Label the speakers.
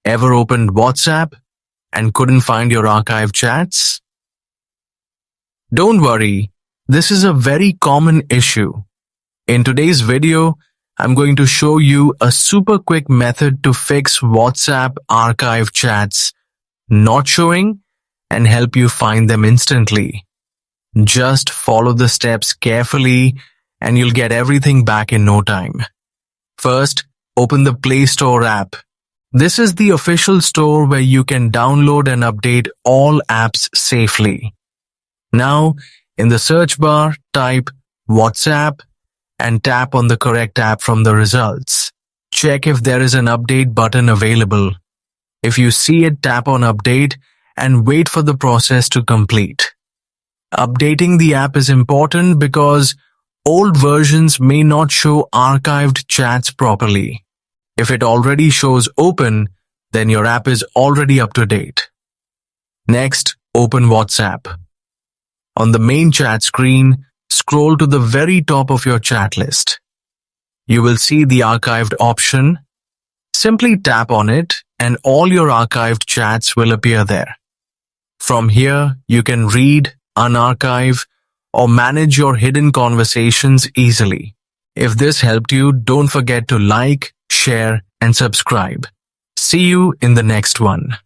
Speaker 1: Ever opened WhatsApp and couldn't find your archived chats? Don't worry, this is a very common issue. In today's video, I'm going to show you a super quick method to fix WhatsApp archived chats not showing and help you find them instantly. Just follow the steps carefully and you'll get everything back in no time. First, open the Play Store app. This is the official store where you can download and update all apps safely. Now, in the search bar, type WhatsApp and tap on the correct app from the results. Check if there is an update button available. If you see it, tap on update and wait for the process to complete. Updating the app is important because old versions may not show archived chats properly. If it already shows open, then your app is already up to date. Next, open WhatsApp. On the main chat screen, scroll to the very top of your chat list. You will see the archived option. Simply tap on it and all your archived chats will appear there. From here, you can read, unarchive, or manage your hidden conversations easily. If this helped you, don't forget to like, share, and subscribe. See you in the next one.